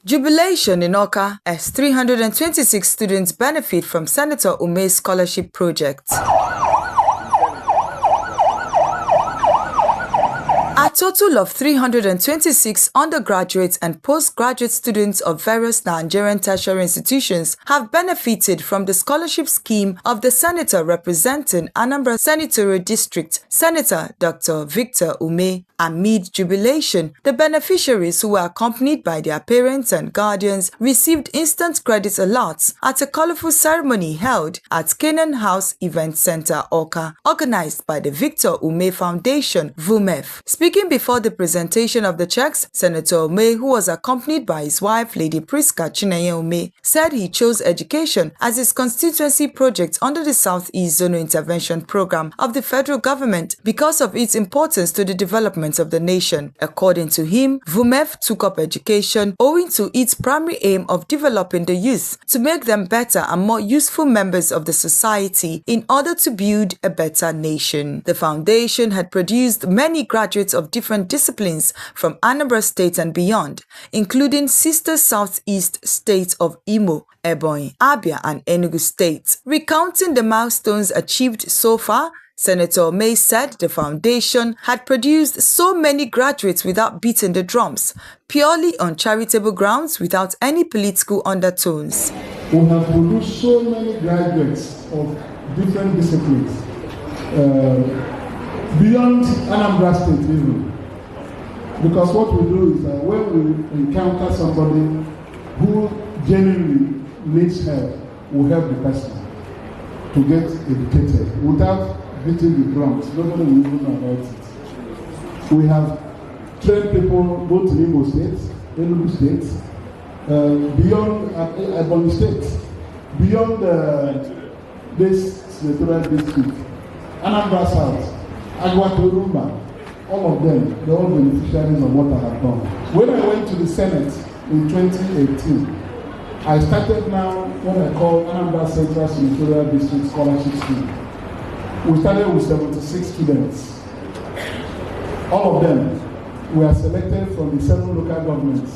Jubilation in Awka as 326 students benefit from Senator Umeh's scholarship project. A total of 326 undergraduate and postgraduate students of various Nigerian tertiary institutions have benefited from the scholarship scheme of the senator representing Anambra Senatorial District, Senator Dr. Victor Umeh. Amid jubilation, the beneficiaries, who were accompanied by their parents and guardians, received instant credit alerts at a colorful ceremony held at Canaan House Event Center, Awka, organized by the Victor Umeh Foundation, VUMEF. Speaking before the presentation of the checks, Senator Umeh, who was accompanied by his wife, Lady Priska Chinenye Umeh, said he chose education as his constituency project under the Southeast Zonal Intervention Program of the federal government because of its importance to the development of the nation. According to him, VUMEF took up education owing to its primary aim of developing the youth to make them better and more useful members of the society in order to build a better nation. The foundation had produced many graduates of different disciplines from Anambra State and beyond, including sister Southeast states of Imo, Ebonyi, Abia, and Enugu states. Recounting the milestones achieved so far, Senator Umeh said the foundation had produced so many graduates without beating the drums, purely on charitable grounds without any political undertones. We have produced so many graduates of different disciplines, beyond Anambra State even. Because what we do is that when we encounter somebody who genuinely needs help, we help the person to get educated without beating the drums. Nobody will even know about it. We have trained people both in Imo State, Enugu State, beyond Ebonyi State, beyond this senatorial district, Anambra South, Agwatorumba, all of them, they're all beneficiaries of what I have done. When I went to the Senate in 2018, I started now what I call Anambra Central Senatorial District Scholarship Scheme. We started with 76 students. All of them were selected from the 7 local governments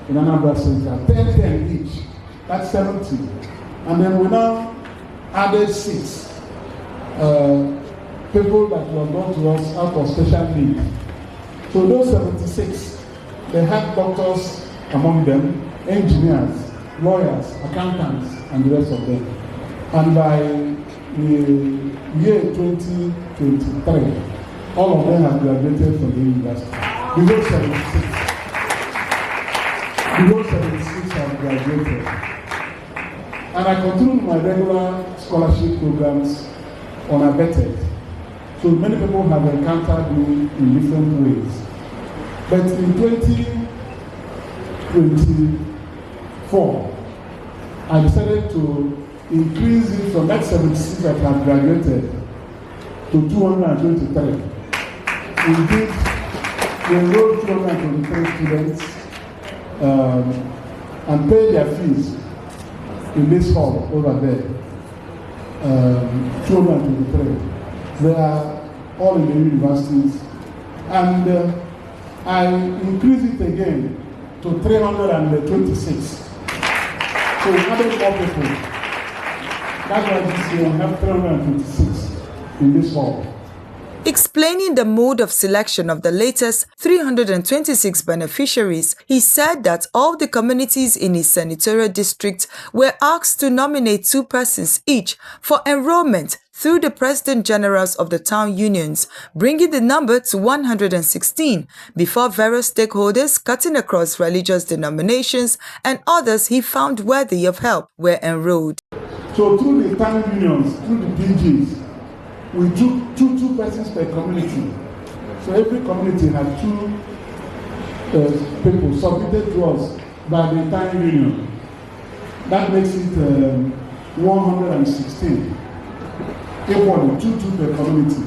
in Anambra Central, 10 each. That's 70. And then we now added 6 people that were brought to us out of special need. So those 76, they had doctors among them, engineers, lawyers, accountants, and the rest of them. And by the year 2023, all of them have graduated from the university. The whole 76 have graduated. And I continue my regular scholarship programs unabated. So many people have encountered me in different ways. But in 2024, I decided to increase it from that 76 that have graduated to 223. We enrolled 223 students and paid their fees in this hall over there. 223. They are all in the universities. And I increased it again to 326. So we added more people. That's why this year we have 326 in this hall. Explaining the mode of selection of the latest 326 beneficiaries, he said that all the communities in his senatorial district were asked to nominate 2 persons each for enrollment through the President Generals of the town unions, bringing the number to 116 before various stakeholders cutting across religious denominations and others he found worthy of help were enrolled. So through the town unions, through the PGs, we took two persons per community. So every community had 2 people submitted to us by the town union. That makes it 116. Equally, 2 per community.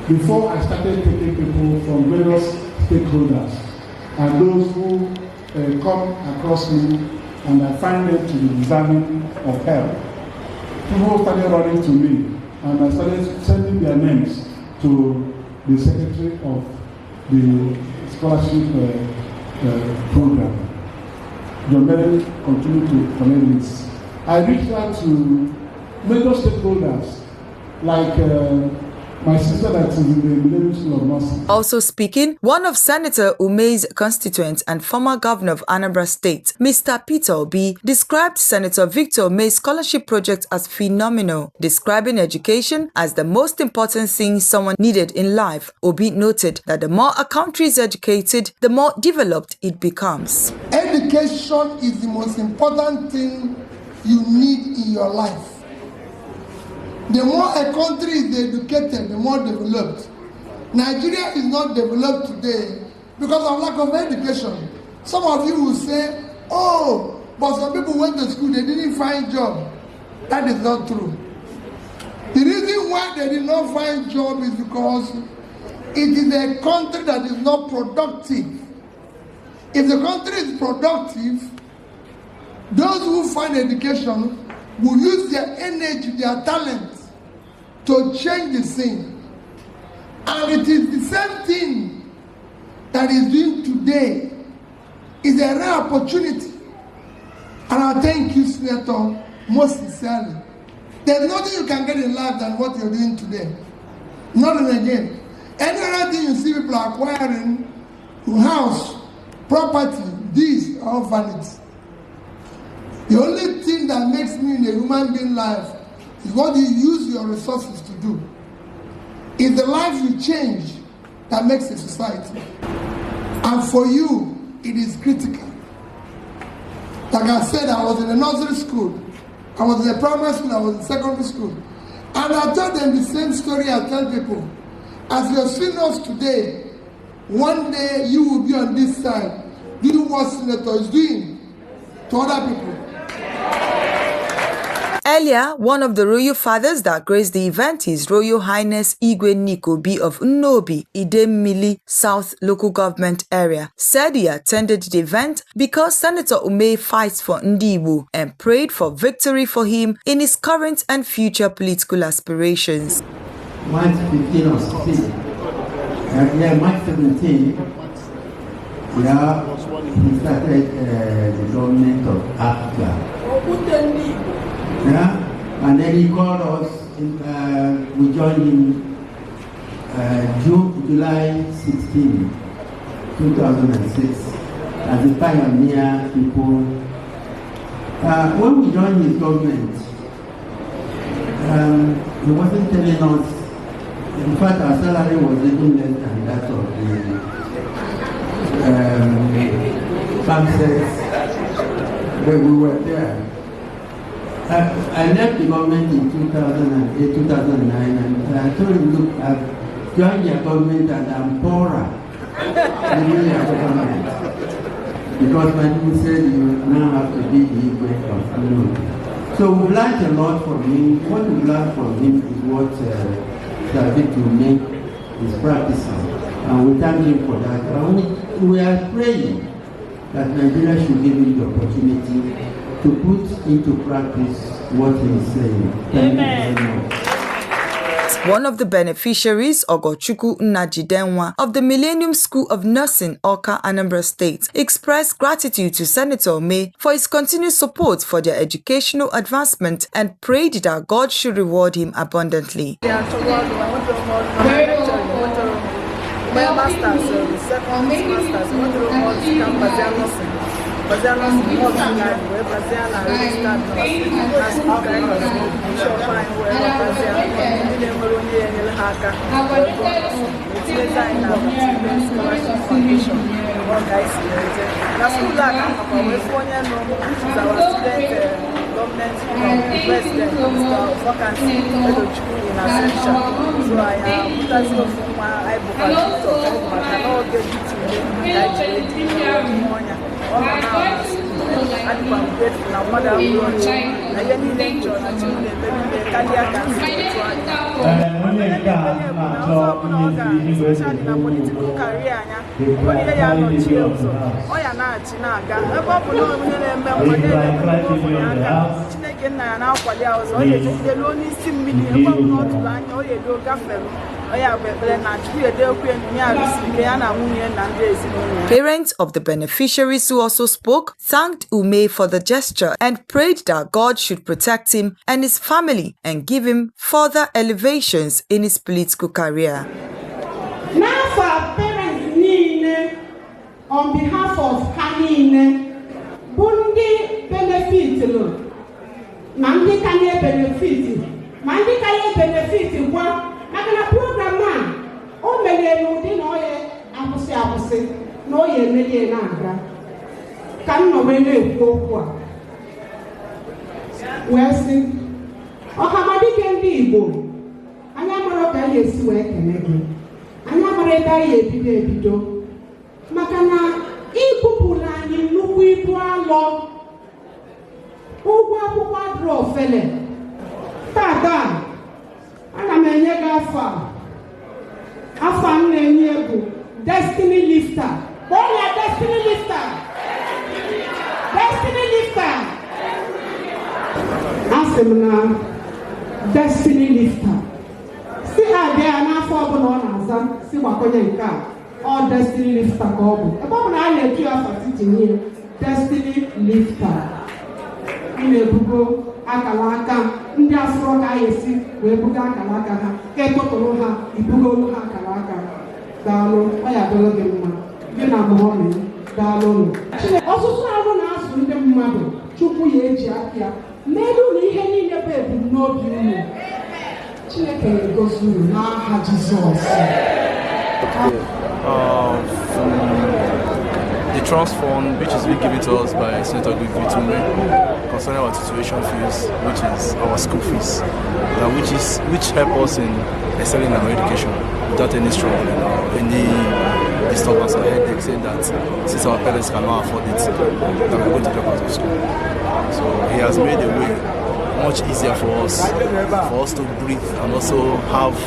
Before I started taking people from various stakeholders and those who come across me and I find them to be deserving of help. People started running to me and I started sending their names to the secretary of the scholarship program. John Mary continue to collect this. I reached out to major stakeholders like my sister that is in the Millennium School of Nursing. Also speaking, one of Senator Umeh's constituents and former governor of Anambra State, Mr. Peter Obi, described Senator Victor Umeh's scholarship project as phenomenal, describing education as the most important thing someone needed in life. Obi noted that the more a country is educated, the more developed it becomes. Education is the most important thing you need in your life. The more a country is educated, the more developed. Nigeria is not developed today because of lack of education. Some of you will say, oh, but some people went to school, they didn't find job. That is not true. The reason why they did not find job is because it is a country that is not productive. If the country is productive, those who find education will use their energy, their talent to change the scene. And it is the same thing that is doing today. It's a rare opportunity. And I thank you, Senator, most sincerely. There's nothing you can get in life than what you're doing today. Nothing again. Any other thing you see people acquiring, house, property, these are all vanity. The only thing that makes me in a human being life is what you use your resources to do. It's the life you change that makes a society. And for you, it is critical. Like I said, I was in a nursery school, I was in a primary school, I was in secondary school. And I told them the same story I tell people. As you're seeing us today, one day you will be on this side, doing what Senator is doing to other people. Earlier, one of the royal fathers that graced the event, His Royal Highness Igwe Nikobi of Nnobi, Idemili South Local Government Area, said he attended the event because Senator Umeh fights for Ndibu and prayed for victory for him in his current and future political aspirations. March 15 or 16, March 17, he started the government of Africa. And then he called us, we joined him July 16, 2006, as a pioneer people. When we joined his government, he wasn't telling us, in fact our salary was even less than that of the pamphlets when we were there. I left the government in 2008, 2009, and I told him, look, I've joined your government and I'm poorer than your government. Because my people said you now have to be the equal of Nnobi. So we've learned a lot from him. What we've learned from him is what Victor Umeh is practicing. And we thank him for that. And we are praying that Nigeria should give him the opportunity to put into practice what he is saying. Thank you very much. One of the beneficiaries, Ogochukwu Nnajidenwa of the Millennium School of Nursing, Awka, Anambra State, expressed gratitude to Senator Umeh for his continued support for their educational advancement and prayed that God should reward him abundantly. Parents of the beneficiaries who also spoke thanked Umeh for the gesture and prayed that God should protect him and his family and give him further elevations in his political career. Now for parents Nine, on behalf of Hanine, Bundi benefit lo, Mandi kanye benefit wa, nakana program man, o mele no di no ye abuse, no ye mele na aga, kan no mele kwa. Wesi, okamadi kendi Igbo, anya maro ka yesi we kenege, anya maro da ye bido, makana ikupula anyị nnukwu ibu alọ ụgwọ akwụkwọ adịrọ ofele tata ana m enye gị afọ m na-enye bụ destiny lifter onye destiny lifter asị m na destiny lifter si abịa n'afọ ọbụla ọ na-aza si gbakonye nke a or destiny lifter kobu. Eba na ale tu afati tinye destiny lifter. Ine bugo akalaka ndi asro ka yesi we bugo akalaka ha. Ke tokoro ha ibugo ha akalaka. Dalo oya dolo ge mma. Bi na mo me dalo. Osusu aru na asu ndi mmadu. Chukwu ya eji akia. Medu na ihe niile be ebu n'obi unu. Chineke gozi unu n'aha Jizọs. The trust fund, which is being given to us by Senator Victor Umeh concerning our tuition fees, which is our school fees, which help us in excelling our education without any struggle, any disturbance or headache, saying that since our parents cannot afford it, that we're going to drop out of school. So he has made a way much easier for us to breathe and also have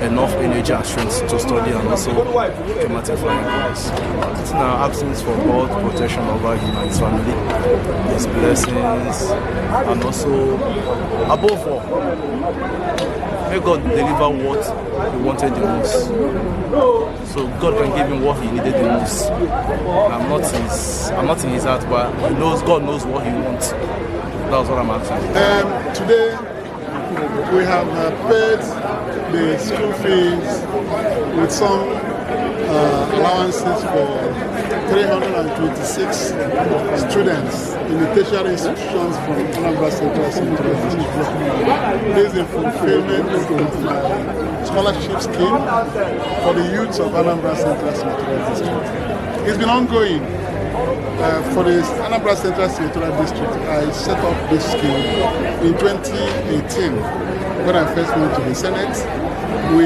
enough energy and strength to study and also dramatic flying goals. It's now absence for God protection over him and his family, his blessings, and also above all, may God deliver what he wanted the most. So God can give him what he needed the most. I'm not in his heart, but God knows what he wants. That's what I'm asking. Today we have paid the school fees with some allowances for 326 students in the tertiary institutions from Anambra Central District. This is in fulfillment of my scholarship scheme for the youths of Anambra Central District. It's been ongoing. For the Anambra Central Senatorial District, I set up this scheme in 2018 when I first went to the Senate. We,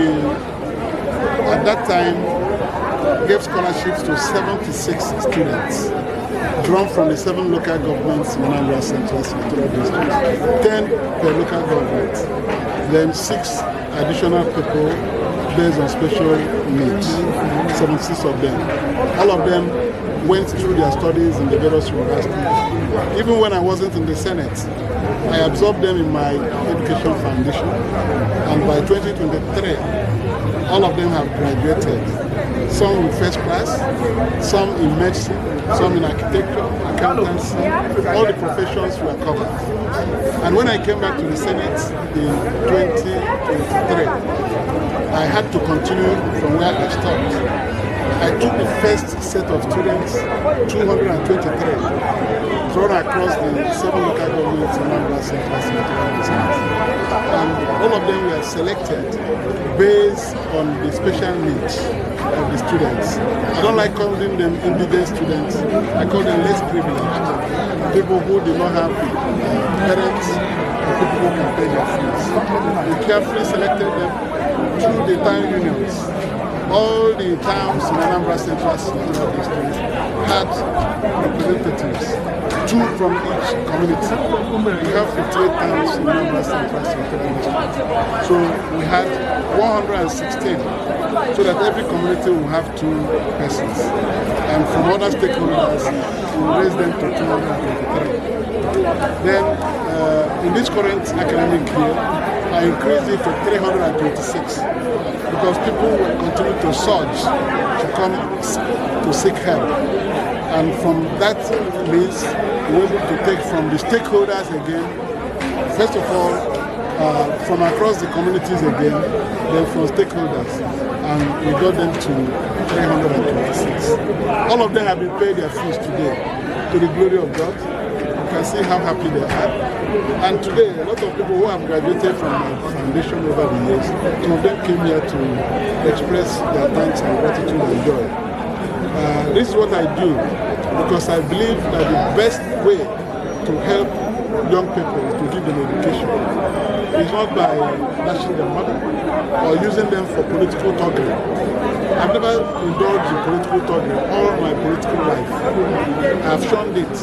at that time, gave scholarships to 76 students drawn from the 7 local governments in Anambra Central Senatorial District, 10 per local government, then 6 additional people based on special needs, 76 of them. All of them went through their studies in the various universities. Even when I wasn't in the Senate, I absorbed them in my education foundation. And by 2023, all of them have graduated. Some in first class, some in medicine, some in architecture, accountancy, all the professions were covered. And when I came back to the Senate in 2023, I had to continue from where I stopped. I took the first set of students, 223, thrown across the 7 local governments in Anambra Central District. And all of them were selected based on the special needs of the students. I don't like calling them indigent students. I call them less privileged. People who do not have parents or people who can pay their fees. We carefully selected them through the town unions. All the towns in Anambra Central District had representatives, 2 from each community. We have 58 towns in Anambra Central District. So we had 116, so that every community will have 2 persons. And from other stakeholders, we raised them to 223. Then in this current academic year, I increased it to 326 because people will continue to surge to come to seek help. And from that list, we're able to take from the stakeholders again, first of all, from across the communities again, then from stakeholders, and we got them to 326. All of them have been paid their fees today, to the glory of God. You can see how happy they are. And today, a lot of people who have graduated from my foundation over the years, some of them came here to express their thanks and gratitude and joy. This is what I do because I believe that the best way to help young people is to give them education. It's not by dashing their money or using them for political talking. I've never indulged in political talking all my political life. I've shunned it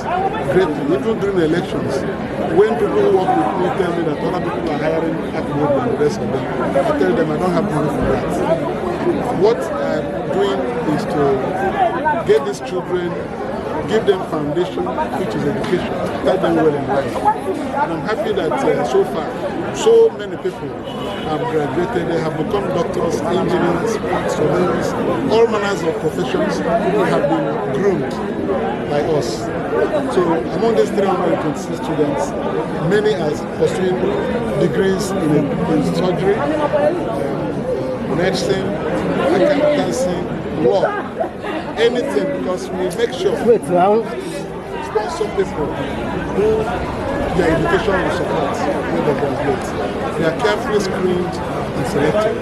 greatly, even during the elections. When people who work with me tell me that other people are hiring academics and the rest of them, I tell them I don't have money for that. What I'm doing is to get these children, give them foundation, which is education, start them well in life. And I'm happy that so far, so many people have graduated. They have become doctors, engineers, surveyors, all manners of professions who have been groomed by us. So among these 326 students, many are pursuing degrees in surgery, medicine, accountancy, law, anything, because we make sure to sponsor people who their education will support when they graduate. They are carefully screened and selected.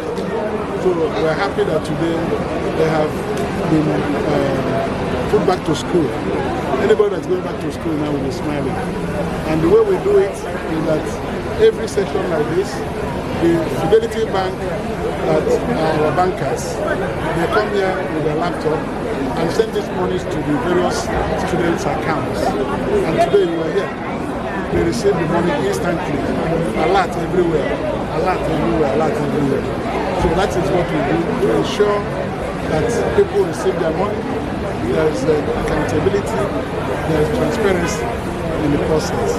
So we are happy that today they have been put back to school. Anybody that's going back to school now will be smiling. And the way we do it is that every session like this, the Fidelity Bank, our bankers, they come here with a laptop and send these monies to the various students' accounts. And today you are here. They receive the money instantly. Alert everywhere. Alert everywhere. Alert everywhere. So that is what we do to ensure that people receive their money. There is accountability. There is transparency in the process.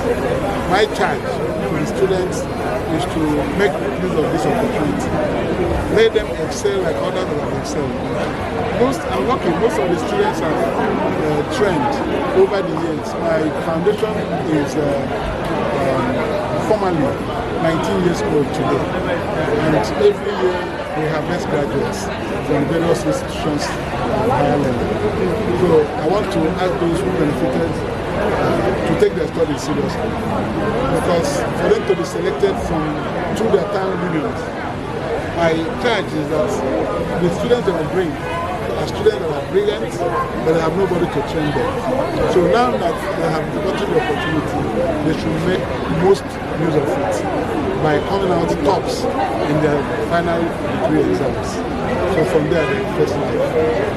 My charge to the students is to make use of this opportunity. Let them excel like others have excelled. I'm lucky, most of the students have trained over the years. My foundation is formally 19 years old today. And every year we have best graduates from various institutions of higher level. So I want to ask those who benefited to take their studies seriously. Because for them to be selected through their town unions, my charge is that the students that I bring are students that are brilliant, but they have nobody to train them. So now that they have gotten the opportunity, they should make most use of it by coming out tops in their final degree exams. So from there, they first life.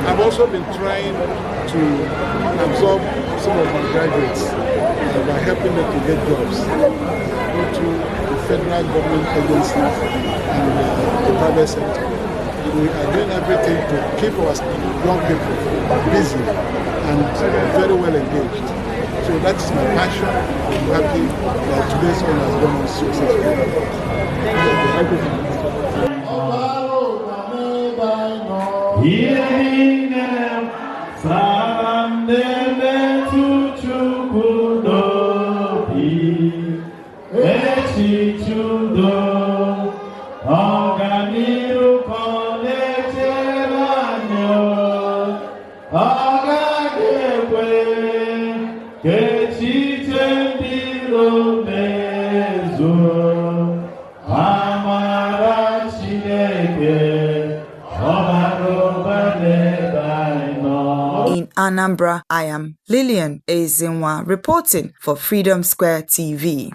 I've also been trying to absorb some of my graduates by helping them to get jobs into the federal government agencies and the private sector. We are doing everything to keep our young people busy and very well engaged. So that's my passion. I'm happy that today's one has gone In Anambra, I am Lillian Ezinwa reporting for Freedom Square TV.